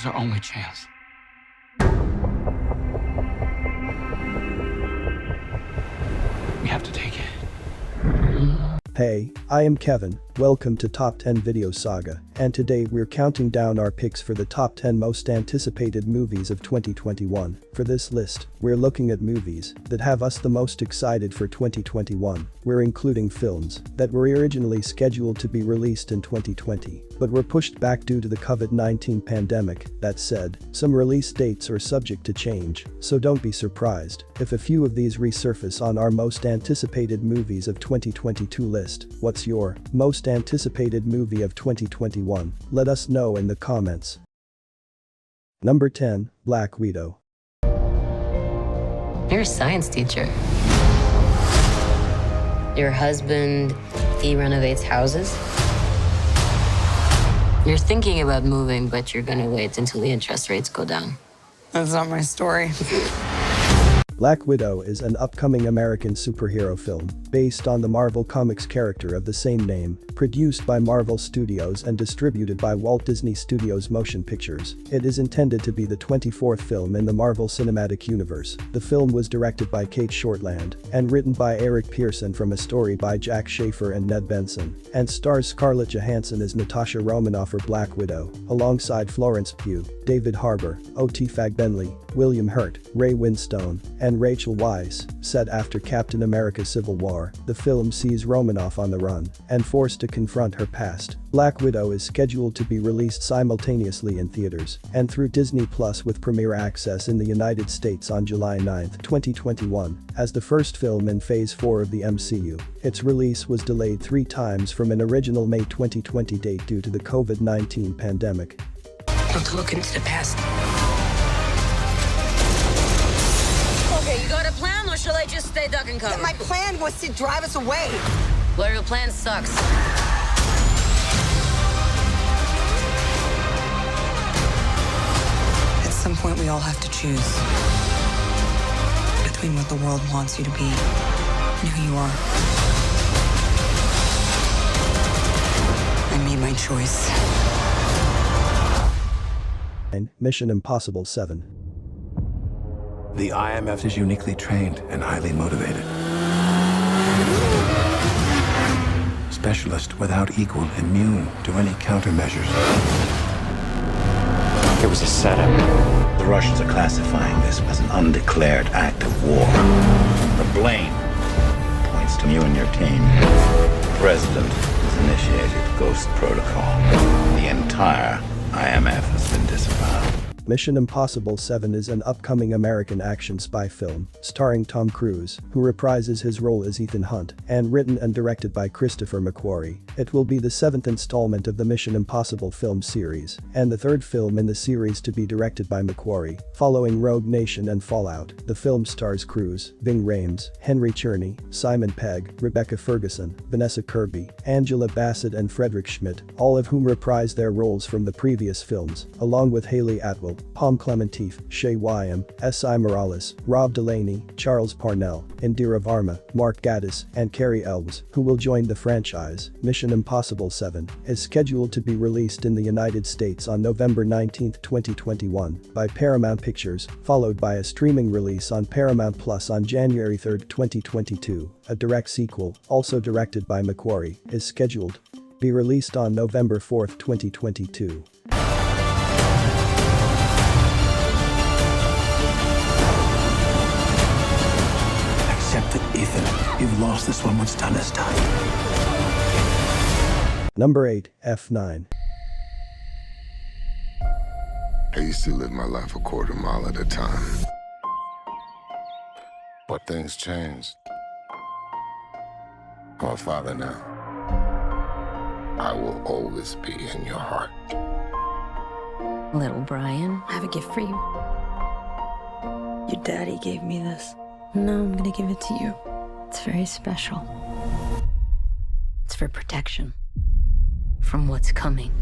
is our only chance. We have to take it. Hey, I am Kevin, welcome to Top 10 Video Saga, and today we're counting down our picks for the top 10 most anticipated movies of 2021. For this list, we're looking at movies that have us the most excited for 2021. We're including films that were originally scheduled to be released in 2020, but were pushed back due to the COVID-19 pandemic. That said, some release dates are subject to change, so don't be surprised if a few of these resurface on our most anticipated movies of 2022 list. What's your most anticipated movie of 2021? Let us know in the comments. Number 10, Black Widow. You're a science teacher. Your husband, he renovates houses. You're thinking about moving, but you're gonna wait until the interest rates go down. That's not my story. Black Widow is an upcoming American superhero film based on the Marvel Comics character of the same name, produced by Marvel Studios and distributed by Walt Disney Studios Motion Pictures. It is intended to be the 24th film in the Marvel Cinematic Universe. The film was directed by Kate Shortland and written by Eric Pearson from a story by Jack Schaefer and Ned Benson, and stars Scarlett Johansson as Natasha Romanoff for Black Widow, alongside Florence Pugh, David Harbour, O.T. Fagbenle, William Hurt, Ray Winstone, and Rachel Weisz. Set after Captain America: Civil War, the film sees Romanoff on the run and forced to confront her past. Black Widow is scheduled to be released simultaneously in theaters and through Disney Plus with premiere access in the United States on July 9, 2021, as the first film in Phase 4 of the MCU. Its release was delayed 3 times from an original May 2020 date due to the COVID-19 pandemic. Don't look into the past. Okay, you got a plan, or shall I just stay duck and cover? My plan was to drive us away. Well, your plan sucks. At some point, we all have to choose between what the world wants you to be and who you are. I made my choice. Mission Impossible 7. The IMF is uniquely trained and highly motivated. Specialist without equal, immune to any countermeasures. It was a setup. The Russians are classifying this as an undeclared act of war. The blame points to you and your team. The president has initiated Ghost Protocol. The entire IMF has been disavowed. Mission Impossible 7 is an upcoming American action spy film starring Tom Cruise, who reprises his role as Ethan Hunt, and written and directed by Christopher McQuarrie. It will be the 7th installment of the Mission Impossible film series, and the 3rd film in the series to be directed by McQuarrie, following Rogue Nation and Fallout. The film stars Cruise, Ving Rhames, Henry Czerny, Simon Pegg, Rebecca Ferguson, Vanessa Kirby, Angela Bassett and Frederick Schmidt, all of whom reprise their roles from the previous films, along with Haley Atwell, Pom Klementif, Shay Wyam, S.I. Morales, Rob Delaney, Charles Parnell, Indira Varma, Mark Gatiss, and Carrie Elves, who will join the franchise. Mission Impossible 7 is scheduled to be released in the United States on November 19, 2021, by Paramount Pictures, followed by a streaming release on Paramount Plus on January 3, 2022. A direct sequel, also directed by McQuarrie, is scheduled to be released on November 4, 2022. Accept it, Ethan. You've lost this one. What's done is done. Number 8, F9. I used to live my life a quarter mile at a time. But things changed. I'm a father now. I will always be in your heart. Little Brian, I have a gift for you. Your daddy gave me this. no, I'm gonna give it to you. It's very special. It's for protection from what's coming.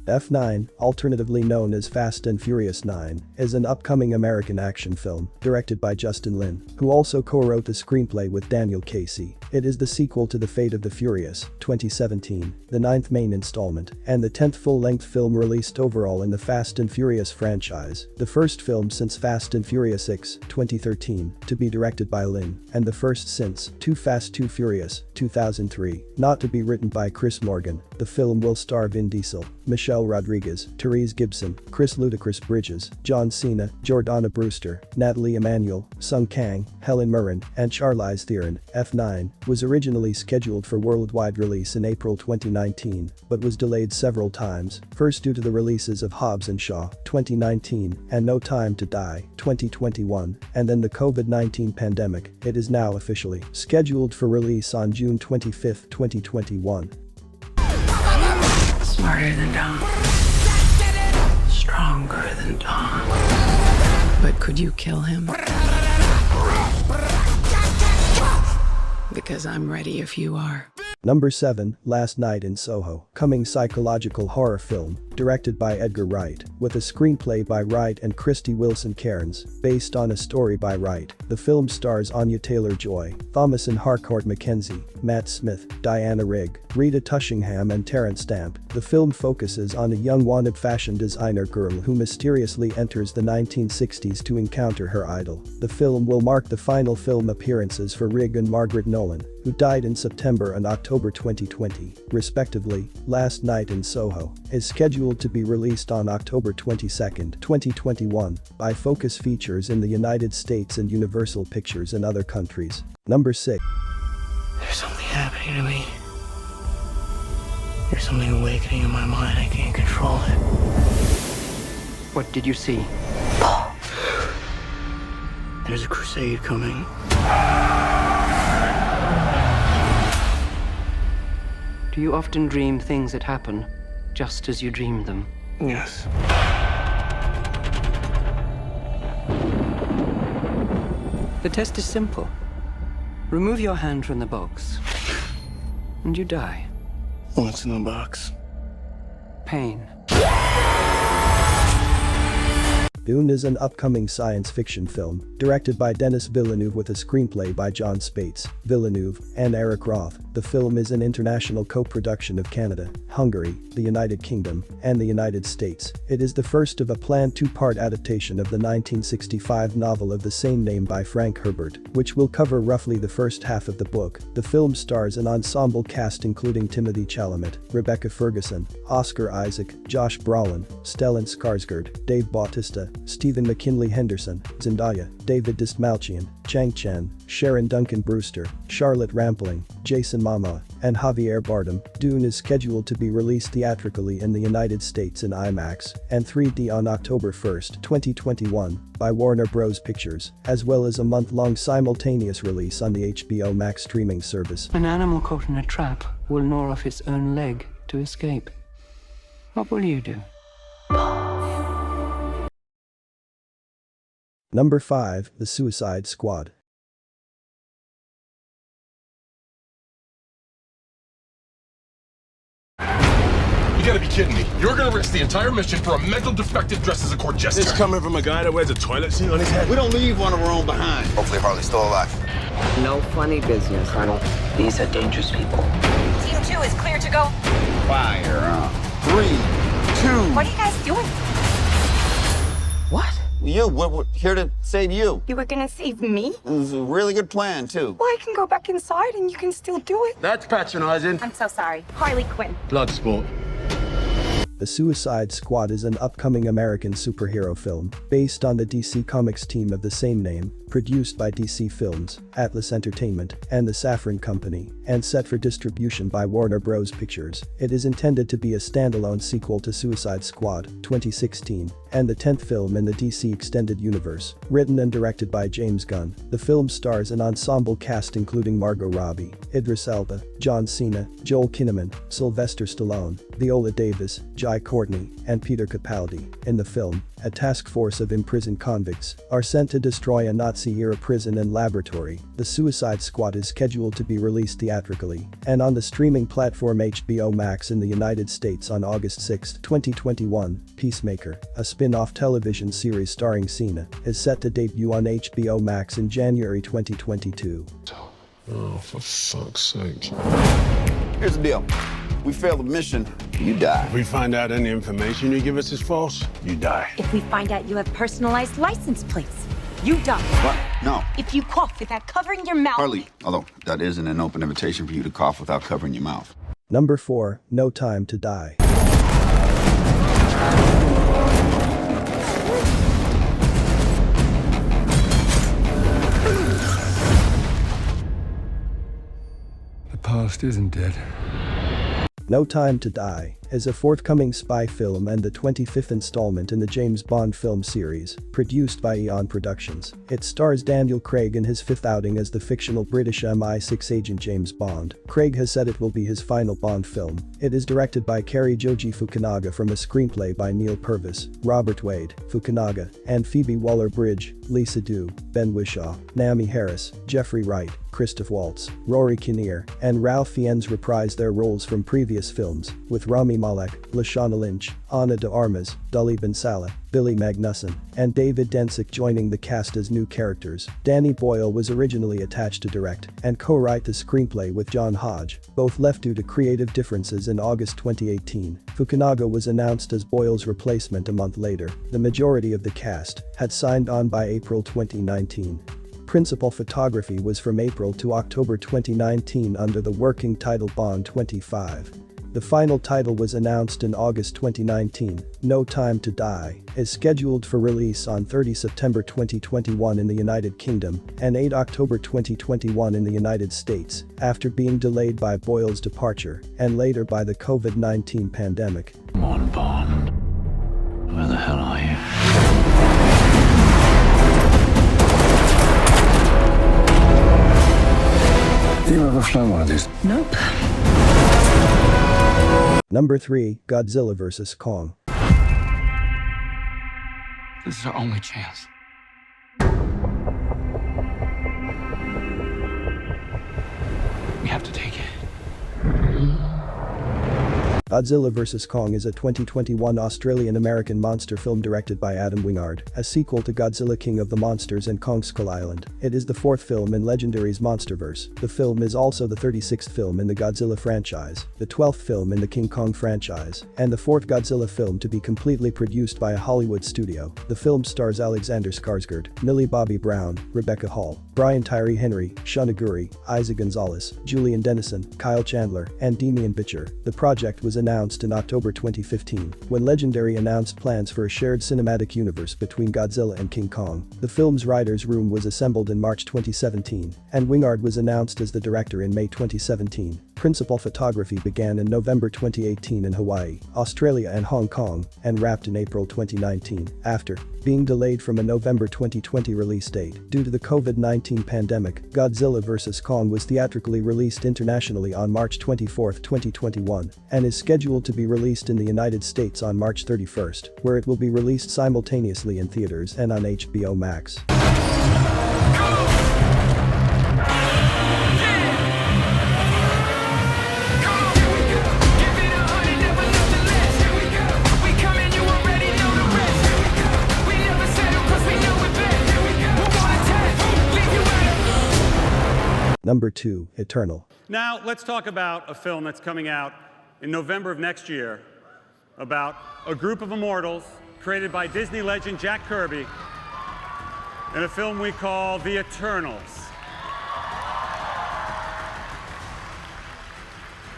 F9, alternatively known as Fast and Furious 9, is an upcoming American action film directed by Justin Lin, who also co-wrote the screenplay with Daniel Casey. It is the sequel to The Fate of the Furious, 2017, the 9th main installment, and the 10th full-length film released overall in the Fast and Furious franchise, the first film since Fast and Furious 6, 2013, to be directed by Lin, and the first since Too Fast Too Furious, 2003, not to be written by Chris Morgan. The film will star Vin Diesel, Michelle Rodriguez, Therese Gibson, Chris Ludacris Bridges, John Cena, Jordana Brewster, Natalie Emanuel, Sung Kang, Helen Mirren, and Charlize Theron. F9 was originally scheduled for worldwide release in April 2019, but was delayed several times, first due to the releases of Hobbs & Shaw, 2019, and No Time to Die, 2021, and then the COVID-19 pandemic. It is now officially scheduled for release on June 25, 2021. Smarter than Dawn. Stronger than Dawn. But could you kill him? Because I'm ready if you are. Number 7, Last Night in Soho, coming psychological horror film, directed by Edgar Wright, with a screenplay by Wright and Christy Wilson Cairns, based on a story by Wright. The film stars Anya Taylor-Joy, Thomasin Harcourt Mackenzie, Matt Smith, Diana Rigg, Rita Tushingham and Terrence Stamp. The film focuses on a young wanted fashion designer girl who mysteriously enters the 1960s to encounter her idol. The film will mark the final film appearances for Rigg and Margaret Nolan, who died in September and October 2020, respectively. Last Night in Soho is scheduled to be released on October 22, 2021, by Focus Features in the United States and Universal Pictures in other countries. Number 6. There's something happening to me. There's something awakening in my mind. I can't control it. What did you see? There's a crusade coming. Do you often dream things that happen just as you dreamed them? Yes. The test is simple. Remove your hand from the box, and you die. What's in the box? Pain. Dune is an upcoming science fiction film, directed by Denis Villeneuve with a screenplay by John Spates, Villeneuve, and Eric Roth. The film is an international co-production of Canada, Hungary, the United Kingdom, and the United States. It is the first of a planned two-part adaptation of the 1965 novel of the same name by Frank Herbert, which will cover roughly the first half of the book. The film stars an ensemble cast including Timothée Chalamet, Rebecca Ferguson, Oscar Isaac, Josh Brolin, Stellan Skarsgård, Dave Bautista, Stephen McKinley Henderson, Zendaya, David Dastmalchian, Chang Chen, Sharon Duncan Brewster, Charlotte Rampling, Jason Momoa, and Javier Bardem. Dune is scheduled to be released theatrically in the United States in IMAX and 3D on October 1, 2021, by Warner Bros. Pictures, as well as a month-long simultaneous release on the HBO Max streaming service. An animal caught in a trap will gnaw off its own leg to escape. What will you do? Number 5, The Suicide Squad. You gotta be kidding me. You're gonna risk the entire mission for a mental defective dressed as a court jester. It's coming from a guy that wears a toilet seat on his head. We don't leave one of our own behind. Hopefully Harley's still alive. No funny business, Colonel. These are dangerous people. Team 2 is clear to go. Fire up. 3, 2. What are you guys doing? What? We're here to save you. You were gonna save me? It was a really good plan, too. Well, I can go back inside and you can still do it. That's patronizing. I'm so sorry. Harley Quinn. Bloodsport. The Suicide Squad is an upcoming American superhero film based on the DC Comics team of the same name, produced by DC Films, Atlas Entertainment, and the Safran Company, and set for distribution by Warner Bros. Pictures. It is intended to be a standalone sequel to Suicide Squad, 2016, and the 10th film in the DC Extended Universe, written and directed by James Gunn. The film stars an ensemble cast including Margot Robbie, Idris Elba, John Cena, Joel Kinnaman, Sylvester Stallone, Viola Davis, Jai Courtney, and Peter Capaldi. In the film, a task force of imprisoned convicts are sent to destroy a Nazi-era prison and laboratory. The Suicide Squad is scheduled to be released theatrically and on the streaming platform HBO Max in the United States on August 6, 2021. Peacemaker, a spin-off television series starring Cena, is set to debut on HBO Max in January 2022. So, Oh, for fuck's sake. Here's the deal. We fail the mission, you die. If we find out any information you give us is false, you die. If we find out you have personalized license plates, you die. What? No. If you cough without covering your mouth. Hardly. Although, that isn't an open invitation for you to cough without covering your mouth. Number 4, No Time to Die. The past isn't dead. No Time to Die is a forthcoming spy film and the 25th installment in the James Bond film series, produced by Eon Productions. It stars Daniel Craig in his fifth outing as the fictional British MI6 agent James Bond. Craig has said it will be his final Bond film. It is directed by Cary Joji Fukunaga from a screenplay by Neil Purvis, Robert Wade, Fukunaga, and Phoebe Waller-Bridge, Lisa Du, Ben Whishaw, Naomi Harris, Jeffrey Wright, Christoph Waltz, Rory Kinnear, and Ralph Fiennes reprise their roles from previous films, with Rami Malek, Lashana Lynch, Ana de Armas, Dully Bensala, Billy Magnussen, and David Densick joining the cast as new characters. Danny Boyle was originally attached to direct and co-write the screenplay with John Hodge, both left due to creative differences in August 2018. Fukunaga was announced as Boyle's replacement a month later. The majority of the cast had signed on by April 2019. Principal photography was from April to October 2019 under the working title Bond 25. The final title was announced in August 2019. No Time to Die is scheduled for release on 30 September 2021 in the United Kingdom and 8 October 2021 in the United States, after being delayed by Boyle's departure and later by the COVID-19 pandemic. Come on, Bond. Where the hell are you? Have you ever flown one of these? Nope. Number 3, Godzilla vs. Kong. This is our only chance. We have to take it. Godzilla vs. Kong is a 2021 Australian-American monster film directed by Adam Wingard, a sequel to Godzilla King of the Monsters and Kong Skull Island. It is the fourth film in Legendary's Monsterverse. The film is also the 36th film in the Godzilla franchise, the 12th film in the King Kong franchise, and the fourth Godzilla film to be completely produced by a Hollywood studio. The film stars Alexander Skarsgård, Millie Bobby Brown, Rebecca Hall, Brian Tyree Henry, Shana Guri, Isa Gonzalez, Julian Dennison, Kyle Chandler, and Demian Bichir. The project was announced in October 2015, when Legendary announced plans for a shared cinematic universe between Godzilla and King Kong. The film's writers' room was assembled in March 2017, and Wingard was announced as the director in May 2017. Principal photography began in November 2018 in Hawaii, Australia and Hong Kong, and wrapped in April 2019, after being delayed from a November 2020 release date due to the COVID-19 pandemic. Godzilla vs. Kong was theatrically released internationally on March 24, 2021, and is scheduled to be released in the United States on March 31st, where it will be released simultaneously in theaters and on HBO Max. Number 2, Eternal. Now, let's talk about a film that's coming out in November of next year about a group of immortals created by Disney legend Jack Kirby in a film we call The Eternals.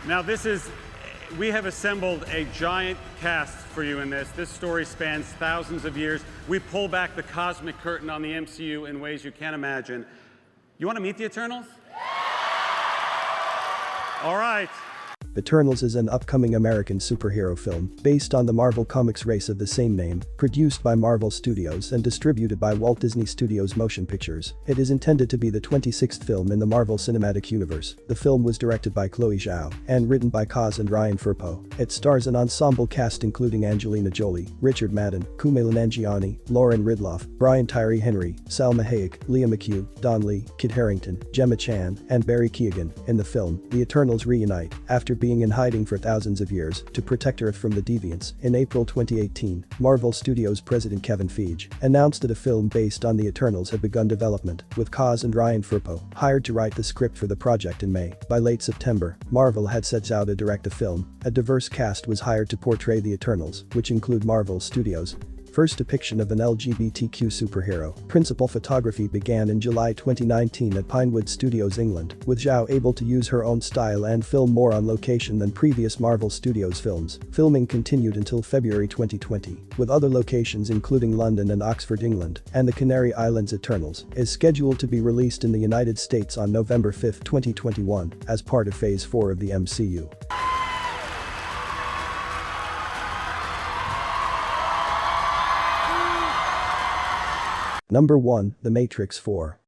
Now, we have assembled a giant cast for you in this. This story spans thousands of years. We pull back the cosmic curtain on the MCU in ways you can't imagine. You want to meet the Eternals? All right. Eternals is an upcoming American superhero film based on the Marvel Comics race of the same name, produced by Marvel Studios and distributed by Walt Disney Studios Motion Pictures. It is intended to be the 26th film in the Marvel Cinematic Universe. The film was directed by Chloe Zhao and written by Kaz and Ryan Firpo. It stars an ensemble cast including Angelina Jolie, Richard Madden, Kumail Nanjiani, Lauren Ridloff, Brian Tyree Henry, Salma Hayek, Leah McHugh, Don Lee, Kit Harington, Gemma Chan, and Barry Keoghan. In the film, the Eternals reunite after being in hiding for thousands of years to protect Earth from the deviants. In April 2018, Marvel Studios president Kevin Feige announced that a film based on the Eternals had begun development, with Kaz and Ryan Firpo hired to write the script for the project in May. By late September, Marvel had set out to direct the film. A diverse cast was hired to portray the Eternals, which include Marvel Studios' first depiction of an LGBTQ superhero. Principal photography began in July 2019 at Pinewood Studios, England, with Zhao able to use her own style and film more on location than previous Marvel Studios films. Filming continued until February 2020, with other locations including London and Oxford, England, and the Canary Islands. Eternals is scheduled to be released in the United States on November 5, 2021, as part of Phase 4 of the MCU. Number 1, The Matrix 4.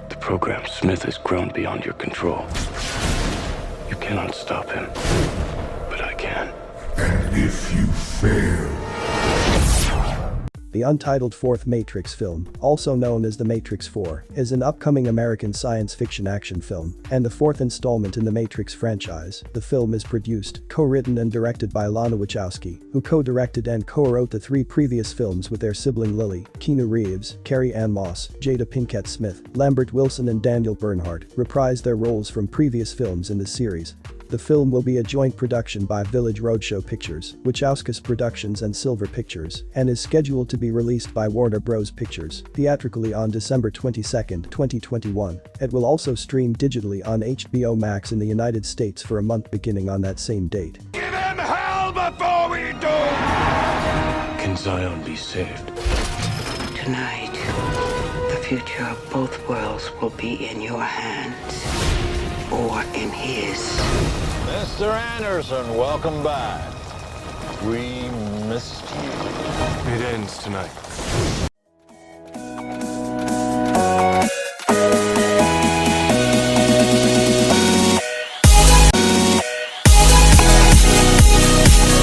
The program Smith has grown beyond your control. You cannot stop him, but I can. And if you fail... The untitled fourth Matrix film, also known as The Matrix 4, is an upcoming American science fiction action film and the fourth installment in the Matrix franchise. The film is produced, co-written and directed by Lana Wachowski, who co-directed and co-wrote the three previous films with their sibling Lily, Keanu Reeves, Carrie-Anne Moss, Jada Pinkett Smith, Lambert Wilson and Daniel Bernhardt reprised their roles from previous films in the series. The film will be a joint production by Village Roadshow Pictures, Wachowski's Productions and Silver Pictures, and is scheduled to be released by Warner Bros. Pictures theatrically on December 22, 2021. It will also stream digitally on HBO Max in the United States for a month beginning on that same date. Give him hell before we do! Can Zion be saved? Tonight, the future of both worlds will be in your hands. Or in his. Mr. Anderson, welcome back. We missed you. It ends tonight.